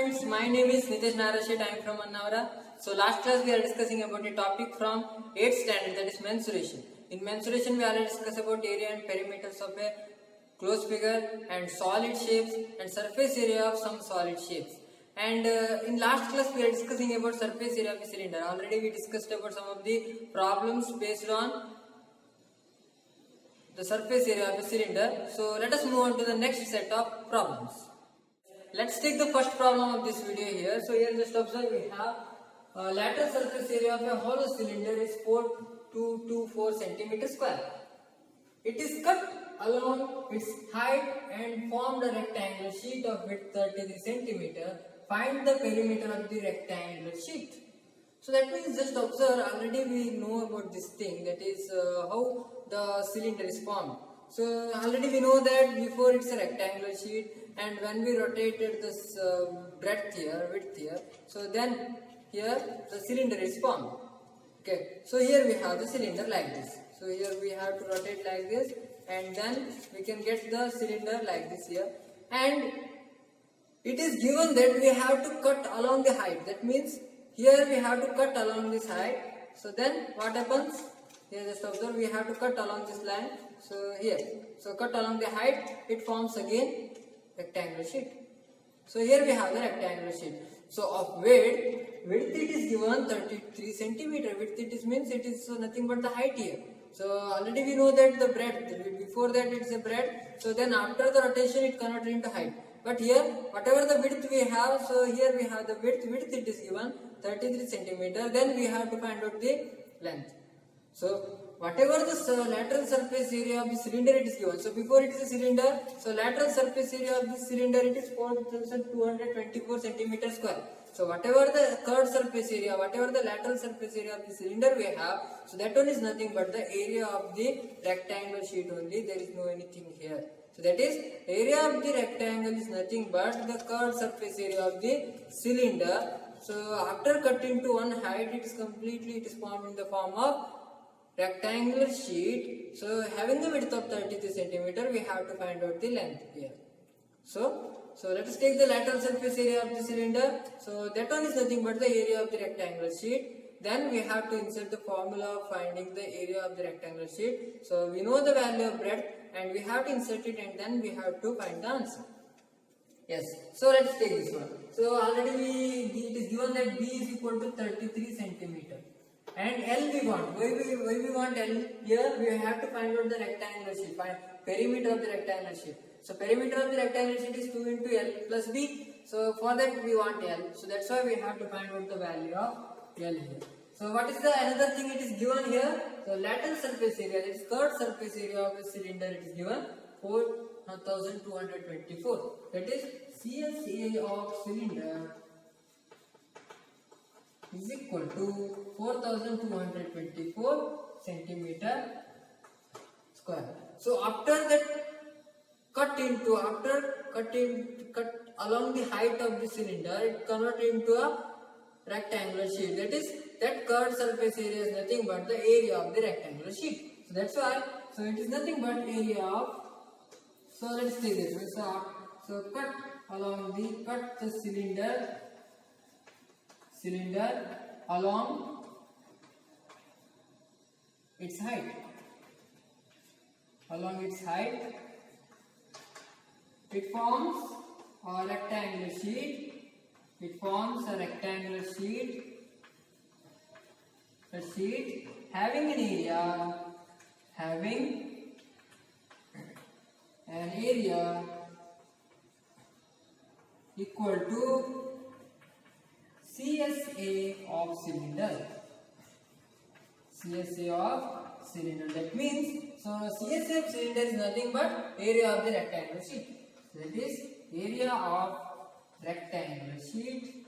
friends, my name is Nitesh Narashit. I am from Annavara. So last class we are discussing about a topic from 8th standard, that is mensuration. In mensuration we already discussed about area and perimeters of a closed figure and solid shapes and surface area of some solid shapes. And in last class we are discussing about surface area of a cylinder. Already we discussed about some of the problems based on the surface area of a cylinder. So let us move on to the next set of problems. Let's take the first problem of this video here. So here just observe, we have lateral surface area of a hollow cylinder is 4224 centimeter square. It is cut along its height and formed a rectangular sheet of width 33 centimeter. Find the perimeter of the rectangular sheet. So that means just observe, already we know about this thing, that is how the cylinder is formed. So already we know that before it's a rectangular sheet, and when we rotated this width here, so then here the cylinder is formed. Okay, so here we have the cylinder like this. So here we have to rotate like this, and then we can get the cylinder like this here. And it is given that we have to cut along the height. That means here we have to cut along this height. So then what happens? Here just observe, we have to cut along this line. So here, so cut along the height, it forms again rectangular sheet. So here we have the rectangular sheet. So of width it is given 33 centimeter. Width it is means it is nothing but the height here. So already we know that the breadth, before that it is a breadth. So then after the rotation it converted into height. But here whatever the width we have, so here we have the width it is given 33 centimeter. Then we have to find out the length. So whatever the lateral surface area of the cylinder it is given. So before it is a cylinder, so lateral surface area of the cylinder it is 4224 centimeter square. So whatever the curved surface area, whatever the lateral surface area of the cylinder we have, so that one is nothing but the area of the rectangular sheet only. There is no anything here. So that is area of the rectangle is nothing but the curved surface area of the cylinder. So after cutting to one height, it is formed in the form of rectangular sheet. So having the width of 33 centimeter, we have to find out the length here. So let us take the lateral surface area of the cylinder. So that one is nothing but the area of the rectangular sheet. Then we have to insert the formula of finding the area of the rectangular sheet. So we know the value of breadth and we have to insert it, and then we have to find the answer. Yes. So let's take this one. So already it is given that B is equal to 33 centimeter. And L we want. Why we want L? Here we have to find out the rectangular sheet. Find perimeter of the rectangular sheet. So perimeter of the rectangular sheet is 2 into L plus B. So for that we want L. So that's why we have to find out the value of L here. So what is the another thing it is given here? So lateral surface area, that is curved surface area of a cylinder, it is given 4224. That is CSA of cylinder is equal to 4224 centimeter square. So after that cut along the height of the cylinder, it converted into a rectangular sheet. That is, that curved surface area is nothing but the area of the rectangular sheet. So that's why, so it is nothing but area of, so let's take this. So cut the cylinder along its height. It forms a rectangular sheet. A sheet having an area equal to CSA of cylinder. That means, so CSA of cylinder is nothing but area of the rectangular sheet. That is area of rectangular sheet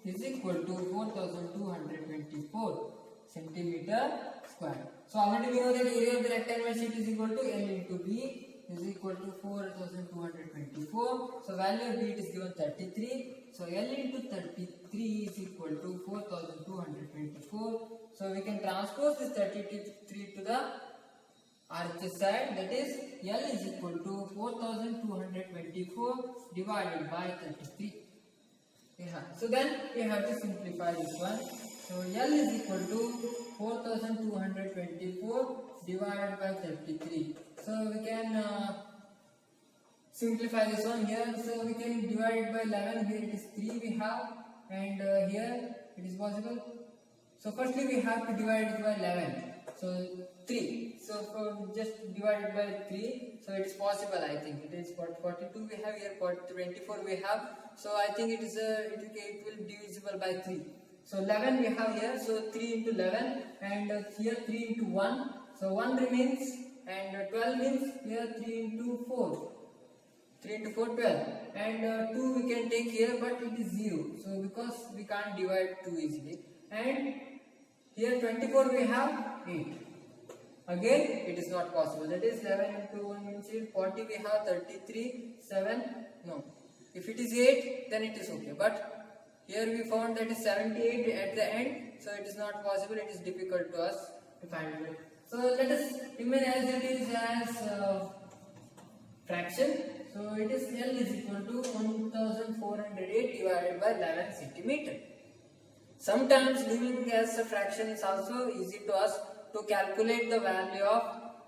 is equal to 4224 centimeter square. So already we know that area of the rectangular sheet is equal to L into B is equal to 4224. So value of B is given 33. So L into 33 is equal to 4224. So we can transpose this 33 to the arch side, that is L is equal to 4224 divided by 33. Yeah. So then we have to simplify this one. So L is equal to 4224 divided by 33. So we can simplify this one here. So we can divide it by 11. Here it is 3 we have, and here it is possible. So firstly we have to divide it by 11. So 3. So for just divide it by 3. So it is possible. I think it is 42 we have here, 24 we have. So I think it is it will be divisible by 3. So 11 we have here. So 3 into 11, and here 3 into 1. So 1 remains, and 12 means here 3 into 4. 3 into 4, 12, and 2 we can take here, but it is 0. So because we can't divide 2 easily, and here 24 we have 8. Again it is not possible. That is 11 into 1 means 40 we have, 33, 7. No. If it is 8, then it is okay. But here we found that is 78 at the end. So it is not possible. It is difficult to us to find it. So let us remain as it is as fraction. So it is L is equal to 1408 divided by 11 centimeter. Sometimes leaving as a fraction is also easy to us to calculate the value of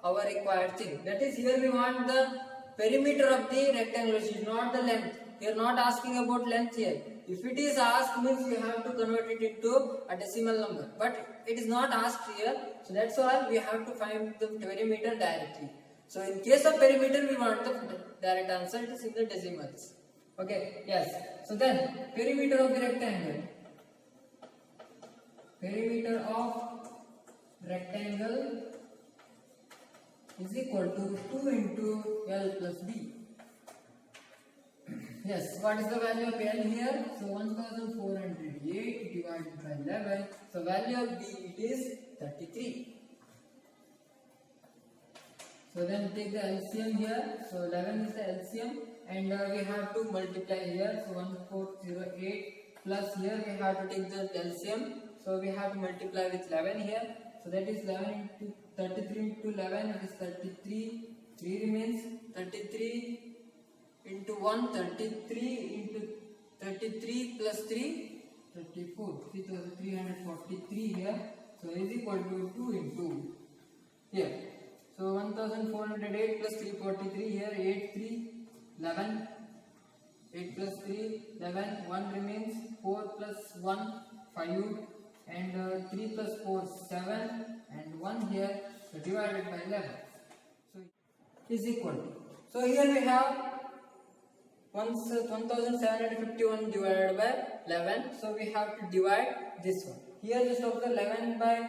our required thing. That is, here we want the perimeter of the rectangular sheet, not the length. We are not asking about length here. If it is asked, means you have to convert it into a decimal number. But it is not asked here. So that's why we have to find the perimeter directly. So in case of perimeter, we want the direct answer. It is in the decimals. Okay. Yes. So then perimeter of the rectangle. Perimeter of rectangle is equal to 2 into L plus B. Yes, what is the value of L here? So 1408 divided by 11. So value of B, it is 33. So then take the LCM here. So 11 is the LCM, and we have to multiply here. So 1408 plus here we have to take the LCM. So we have to multiply with 11 here. So that is 11 into 33 into 11, it is 33. 3 remains, 33 into 1, 33 into 33 plus 3, 34. 3343 here. So is equal to 2 into here. So 1408 plus 343 here, 8 3 11. 8 plus 3 11. 1 remains, 4 plus 1 5. And 3 plus 4 7, and 1 here, so divided by 11, so is equal to. So here we have 1751 divided by 11. So we have to divide this one. Here just of the 11 by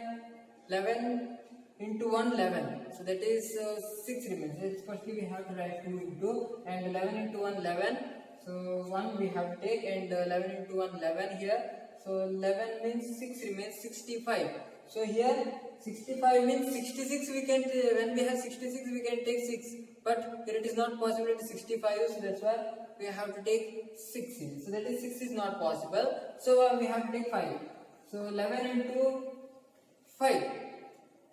11 into 1 11. So that is 6 remains. Firstly we have to write 2 into, and 11 into 1 11. So 1 we have to take, and 11 into 1 11 here. So 11 means 6 remains, 65. So here 65 means 66 we can, when we have 66 we can take 6. But here it is not possible, it is 65. So that's why we have to take 6 here. So that is 6 is not possible. So we have to take 5. So 11 into 5.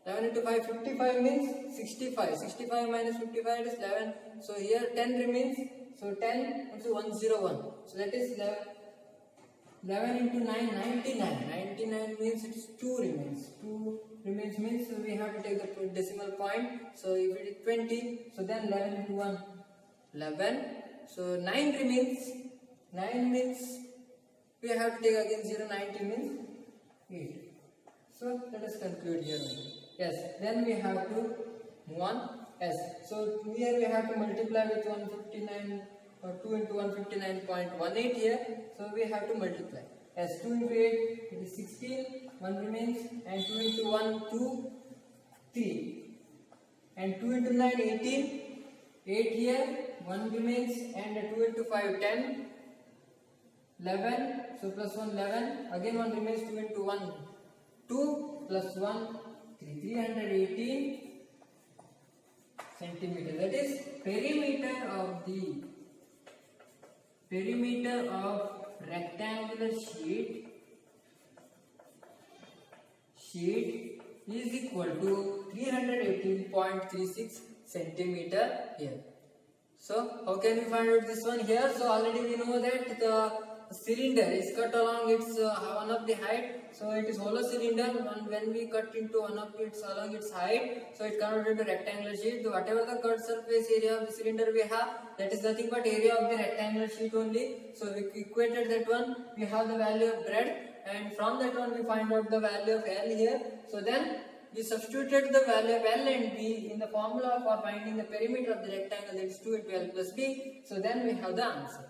11 into 5, 55 means 65. 65 minus 55 it is 11. So here 10 remains. So 10 into 101. So that is 11 into 9, 99. 99 means it is 2 remains. 2 remains means we have to take the decimal point. So if it is 20, so then 11 into 1, 11. So 9 remains. 9 means we have to take again 0, 90 means 8. So let us conclude here. Yes, then we have to move on. Yes, so here we have to multiply with 159. 2 into 159.18 here, so we have to multiply. As 2 into 8 it is 16, 1 remains, and 2 into 1 2, 3, and 2 into 9 18, 8 here, 1 remains, and 2 into 5 10, 11, so plus 1 11, again 1 remains, 2 into 1 2, plus 1 3, 318 centimeter. That is perimeter of rectangular sheet is equal to 318.36 centimeter here. So how can we find out this one here? So already we know that the cylinder is cut along its one of the height. So it is hollow cylinder, and when we cut into one of its along its height, so it converted into rectangular sheet. So whatever the cut surface area of the cylinder we have, that is nothing but area of the rectangular sheet only. So we equated that one, we have the value of breadth, and from that one we find out the value of L here. So then we substituted the value of L and B in the formula for finding the perimeter of the rectangle, that is 2 plus B. So then we have the answer.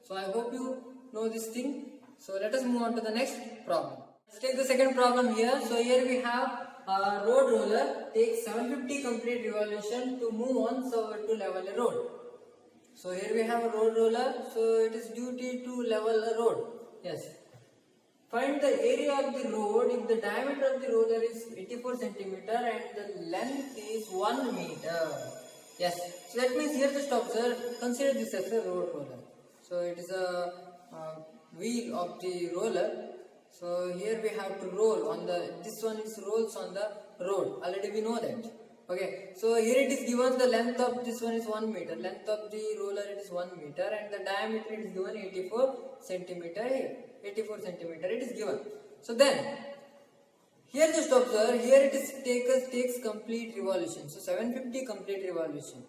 So I hope you know this thing. So let us move on to the next problem. Let's take the second problem here. So here we have a road roller takes 750 complete revolution to move once over to level a road. So here we have a road roller. So it is duty to level a road. Yes. Find the area of the road if the diameter of the roller is 84 centimeter and the length is 1 meter. Yes. So that means here just observe, consider this as a road roller. So it is a wheel of the roller. So here we have to roll on the, this one is rolls on the road. Already we know that. Okay. So here it is given the length of this one is 1 meter. Length of the roller it is 1 meter and the diameter it is given 84 centimeter here. 84 centimeter it is given. So then here just observe, here it is takes complete revolution. So 750 complete revolution.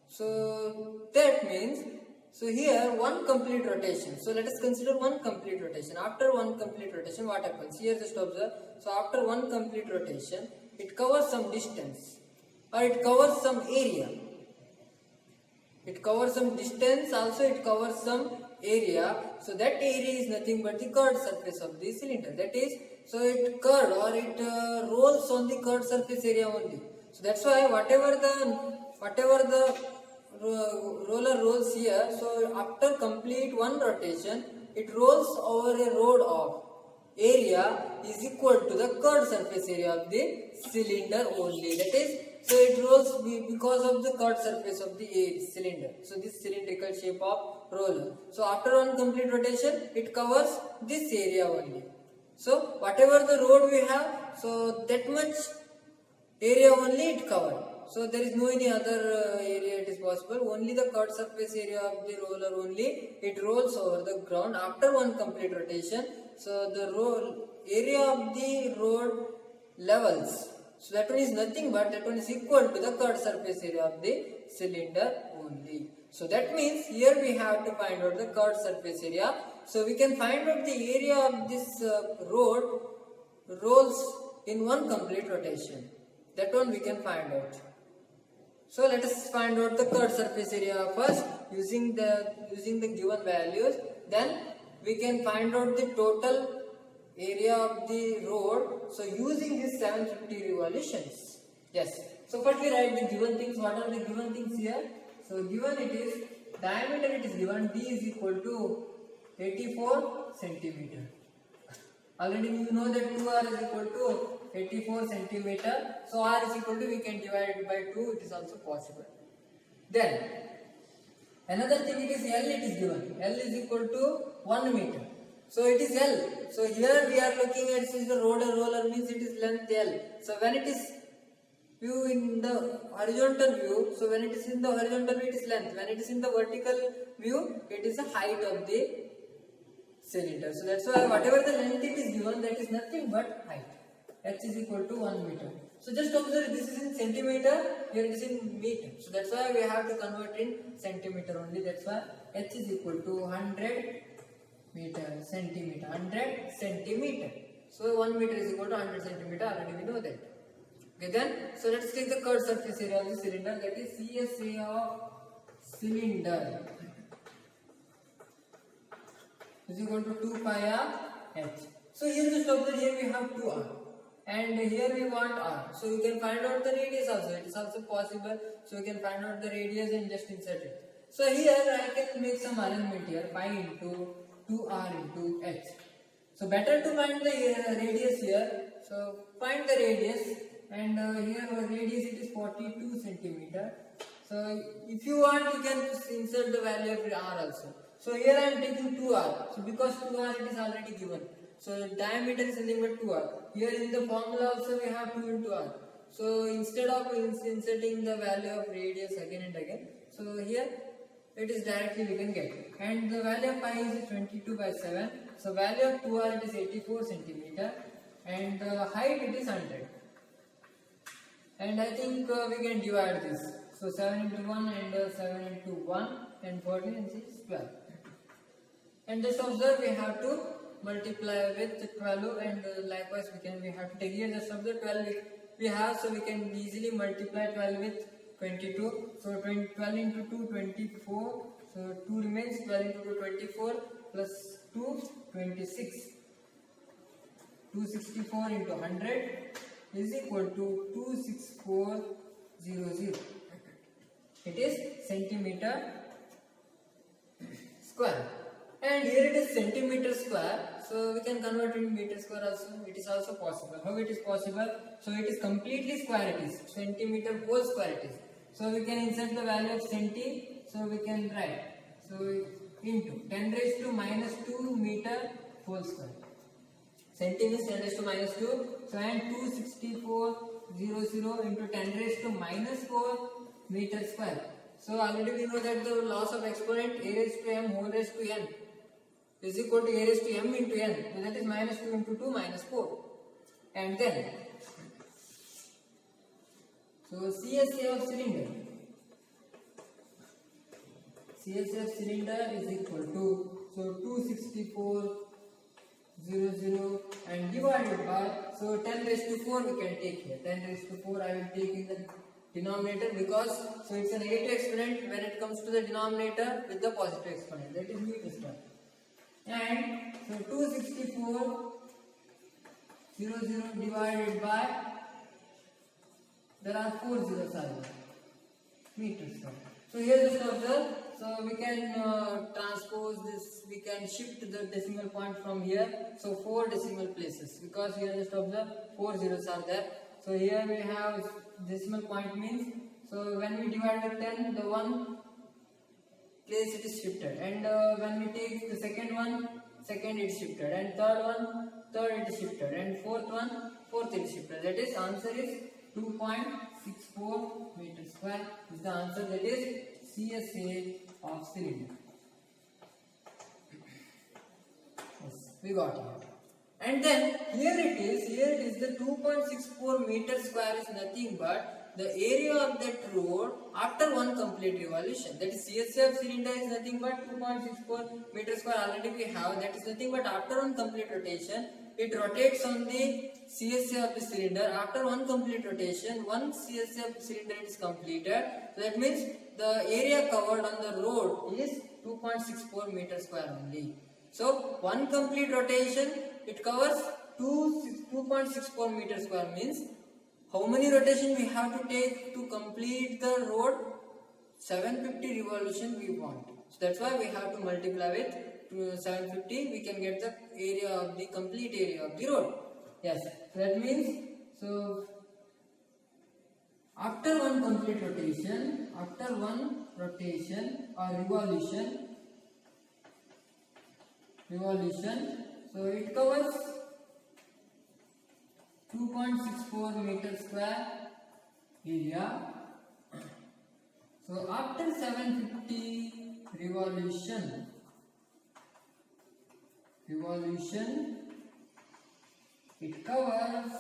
So that means, so here one complete rotation. So let us consider one complete rotation. After one complete rotation, what happens? Here just observe. So after one complete rotation, it covers some distance or it covers some area. It covers some distance, also it covers some area. So that area is nothing but the curved surface of the cylinder. That is, so it curved or it rolls on the curved surface area only. So that's why whatever the roller rolls here, so after complete one rotation, it rolls over a road of area is equal to the curved surface area of the cylinder only. That is, so it rolls because of the curved surface of the cylinder. So this cylindrical shape of roller. So after one complete rotation, it covers this area only. So whatever the road we have, so that much area only it covered. So there is no any other area it is possible. Only the curved surface area of the roller only it rolls over the ground after one complete rotation. So the area of the road levels. So that one is nothing but that one is equal to the curved surface area of the cylinder only. So that means here we have to find out the curved surface area. So we can find out the area of this road rolls in one complete rotation. That one we can find out. So let us find out the curved surface area first using the given values. Then we can find out the total area of the road. So using this 750 revolutions. Yes. So first we write the given things. What are the given things here? So given it is diameter it is given D is equal to 84 centimeter. Already you know that 2R is equal to 84 centimeter. So R is equal to, we can divide it by 2. It is also possible. Then another thing, it is L it is given. L is equal to 1 meter. So it is L. So here we are looking at, since the roller means it is length L. So when it is view in the horizontal view, so when it is in the horizontal view it is length. When it is in the vertical view it is the height of the cylinder. So that's why whatever the length it is given, that is nothing but height. H is equal to 1 meter. So just observe, this is in centimeter, here it is in meter. So that's why we have to convert in centimeter only. That's why H is equal to 100 meter, centimeter, 100 centimeter. So 1 meter is equal to 100 centimeter, already we know that. Okay then, so let's take the curved surface area of the cylinder, that is CSA of cylinder is equal to 2 pi r H. So here just observe, here we have 2r and here we want r. So you can find out the radius also, it is also possible. So you can find out the radius and just insert it. So here I can make some arrangement here, pi into 2r into H. So better to find the radius here. So find the radius, and here our radius it is 42 centimeter. So if you want you can insert the value of r also. So here I am taking 2r. So because 2r it is already given. So diameter is nothing but 2r. Here in the formula also we have 2 into r. So instead of inserting the value of radius again and again, so here it is directly we can get. And the value of pi is 22 by 7. So value of 2r it is 84 centimeter, and the height it is 100. And I think we can divide this. So 7 into 1 and 7 into 1 and 14 is 12. And just observe we have to multiply with 12, and likewise we have to take here just observe 12 we have, so we can easily multiply 12 with 22. So 12 into 2 24. So 2 remains, 12 into 2 24 plus 2 26. 264 into 100 is equal to 26400. It is centimeter square. And here it is centimeter square, so we can convert it in meter square also. It is also possible. How it is possible? So it is completely square, it is centimeter whole square it is. So we can insert the value of centi, so we can write, so into 10 raised to minus 2 meter whole square. Centi means 10 raised to minus 2, so and 26400 into 10 raised to minus 4 meter square. So already we know that the loss of exponent a raised to m whole raised to n is equal to a raised to m into n. So that is minus 2 into 2 minus 4. And then, so CSA of cylinder. CSA of cylinder is equal to, so 26400 and divided by, so 10 raised to 4 we can take here. 10 raised to 4 I will take in the denominator, because so it's a negative exponent when it comes to the denominator with the positive exponent, that is meter square. And so 26400 divided by, there are 4 zeros are there, meter square. So here just observe, so we can transpose this, we can shift the decimal point from here, so 4 decimal places, because here just observe 4 zeros are there. So here we have decimal point means, so when we divide with 10, the one place it is shifted, and when we take the second one, second it is shifted, and third one, third it is shifted, and fourth one, fourth it is shifted. That is answer is 2.64 meter square is the answer, that is CSA of cylinder. Yes, we got it. And then here it is the 2.64 meter square is nothing but the area of that rod after one complete revolution. That is CSA of cylinder is nothing but 2.64 meter square already we have, that is nothing but after one complete rotation it rotates on the CSA of the cylinder. After one complete rotation, one CSA of the cylinder is completed. So that means the area covered on the rod is 2.64 meter square only. So one complete rotation it covers 2.64 meter square, means how many rotation we have to take to complete the rod? 750 revolution we want. So that's why we have to multiply with 750. We can get the area of the complete area of the rod. Yes. So that means, so after one complete rotation, after one rotation or revolution, so it covers 2.64 meter square area. So after 750 revolution, it covers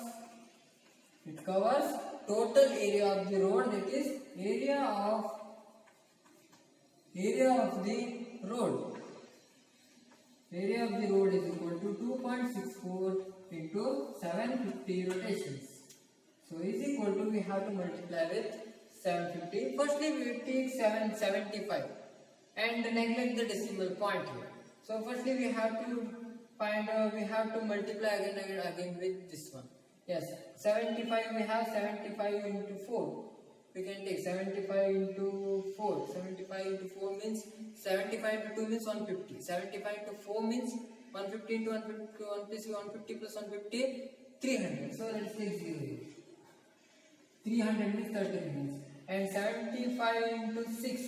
total area of the rod, that is area of the rod. Area of the rod is equal to 2.64 into 750 rotations. So is equal to, we have to multiply with 750. Firstly we take 775 and neglect the decimal point here. So firstly we have to find, we have to multiply again with this one. Yes, 75 we have 75 into 4. We can take 75 into 4. 75 into 4 means 75 into 2 means 150. 75 into 4 means 150 into 150, 150 plus 150, 300. So let's take 0 here. 300 means 30 minutes. And 75 into 6.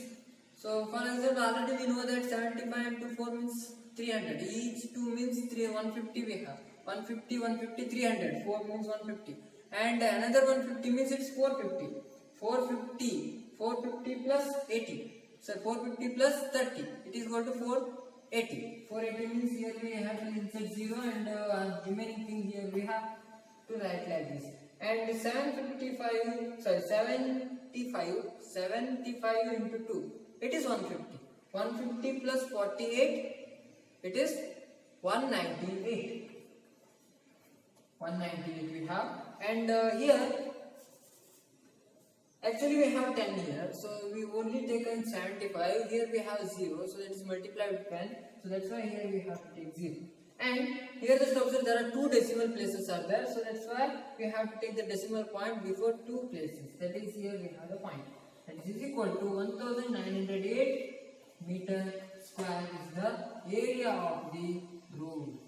So for example, already we know that 75 into 4 means 300. Each 2 means 150 we have. 150, 150, 300. 4 means 150. And another 150 means it's 450. 450 plus 80. So 450 plus 30. It is equal to 480. 480 means here we have to insert 0 and remaining thing here we have to write like this. And 75 into 2. It is 150. 150 plus 48. It is 198. 198 we have. And here actually we have 10 here, so we only taken 75. Here we have 0, so that is multiplied with 10. So that's why here we have to take 0. And here just observe there are 2 decimal places are there, so that's why we have to take the decimal point before 2 places. That is, here we have the point. That is equal to 1908 meter square is the area of the road.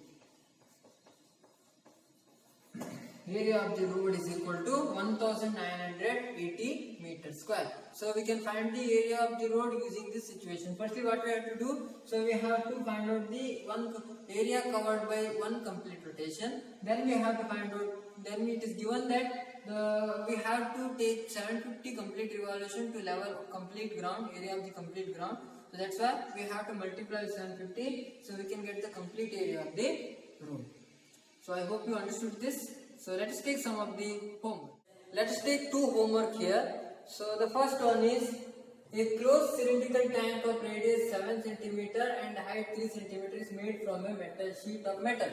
Area of the road is equal to 1980 meters square. So we can find the area of the road using this situation. Firstly, what we have to do? So we have to find out the area covered by one complete rotation. Then we have to find out. Then it is given that we have to take 750 complete revolution to level complete ground, area of the complete ground. So that's why we have to multiply 750. So we can get the complete area of the road. So I hope you understood this. So let us take some of the homework. Let us take 2 homework here. So the first one is a closed cylindrical tank of radius 7 cm and height 3 cm is made from a metal sheet of metal.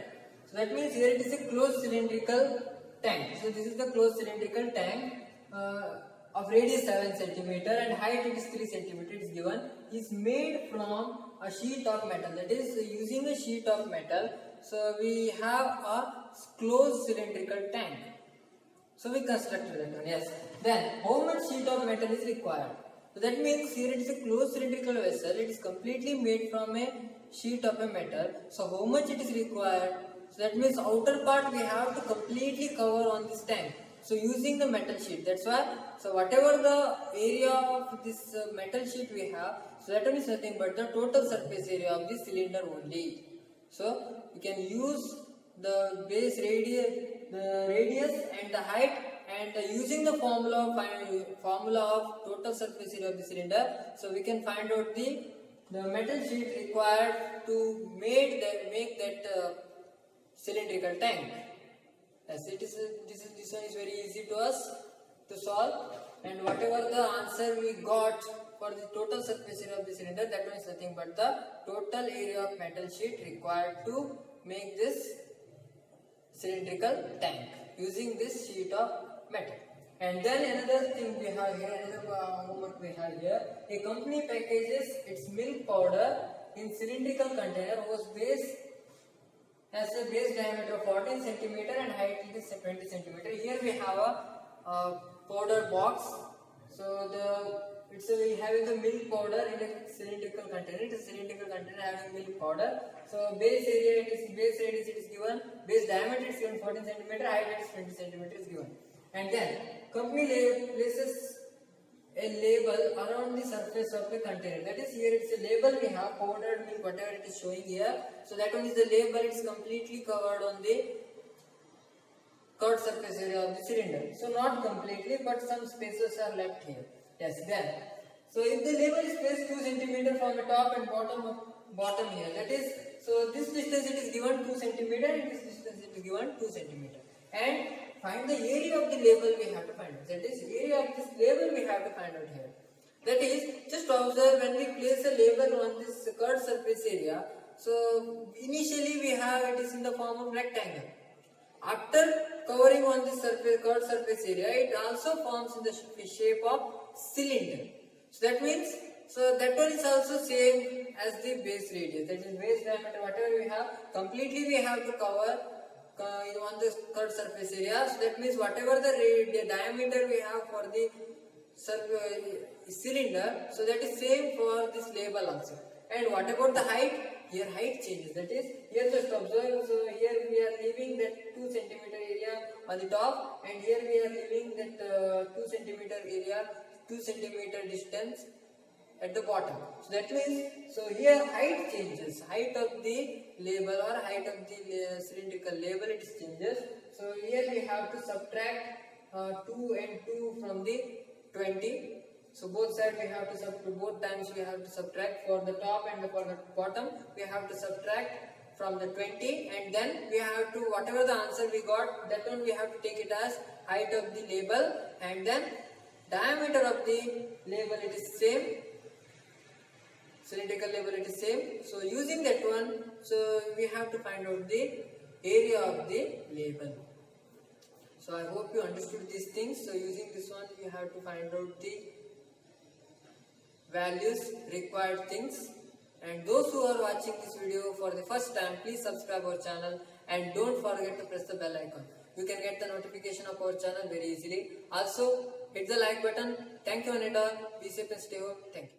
So that means here it is a closed cylindrical tank. So this is the closed cylindrical tank of radius 7 cm and height it is 3 cm. It is given. Is made from a sheet of metal. That is, using a sheet of metal. So we have a closed cylindrical tank. So we constructed that one. Yes. Then how much sheet of metal is required? So that means here it is a closed cylindrical vessel. It is completely made from a sheet of a metal. So how much it is required? So that means outer part we have to completely cover on this tank. So using the metal sheet. That's why. So whatever the area of this metal sheet we have. So that one is nothing but the total surface area of the cylinder only. So we can use the base radius and the height, and using the formula of total surface area of the cylinder. So we can find out the metal sheet required to make that cylindrical tank. Yes, this one is very easy to us to solve, and whatever the answer we got for the total surface area of the cylinder, that one is nothing but the total area of metal sheet required to make this cylindrical tank using this sheet of metal. And then another thing we have here, another homework we have here, a company packages its milk powder in cylindrical container whose base has a base diameter of 14 cm and height is 20 cm. Here we have a powder box. So we having the milk powder in a cylindrical container. It is a cylindrical container having milk powder. So base radius it is given, base diameter is given 14 cm, height is 20 cm is given. And then company places a label around the surface of the container. That is, here it's a label we have, powdered milk, whatever it is showing here. So that one is the label. It's completely covered on the curved surface area of the cylinder. So not completely, but some spaces are left here. Yes, then. So if the label is placed 2 cm from the top and bottom here, that is, so this distance it is given 2 cm and this distance it is given 2 cm. And find the area of the label we have to find out. That is, area of this label we have to find out here. That is, just observe when we place a label on this curved surface area. So initially we have it is in the form of rectangle. After covering on this curved surface area, it also forms in the shape of cylinder. So that means, so that one is also same as the base radius. That is, base diameter, whatever we have, completely we have to cover on the curved surface area. So that means whatever the diameter we have for the cylinder, so that is same for this label also. And what about the height? Here height changes. That is, here just observe. So here we are leaving that 2 cm area on the top, and here we are leaving that 2 cm area, 2 cm distance at the bottom. So that means, so here height changes, height of the label or height of the cylindrical label, it changes. So here we have to subtract 2 and 2 from the 20. So both sides we have to subtract, both times we have to subtract. For the top and for the bottom we have to subtract from the 20, and then we have to, whatever the answer we got, that one we have to take it as height of the label, and then diameter of the label, it is same, cylindrical label, it is same. So using that one, so we have to find out the area of the label. So I hope you understood these things. So using this one, you have to find out the values, required things. And those who are watching this video for the first time, please subscribe our channel and don't forget to press the bell icon. You can get the notification of our channel very easily. Also, hit the like button. Thank you, Anita. Be safe and stay home. Thank you.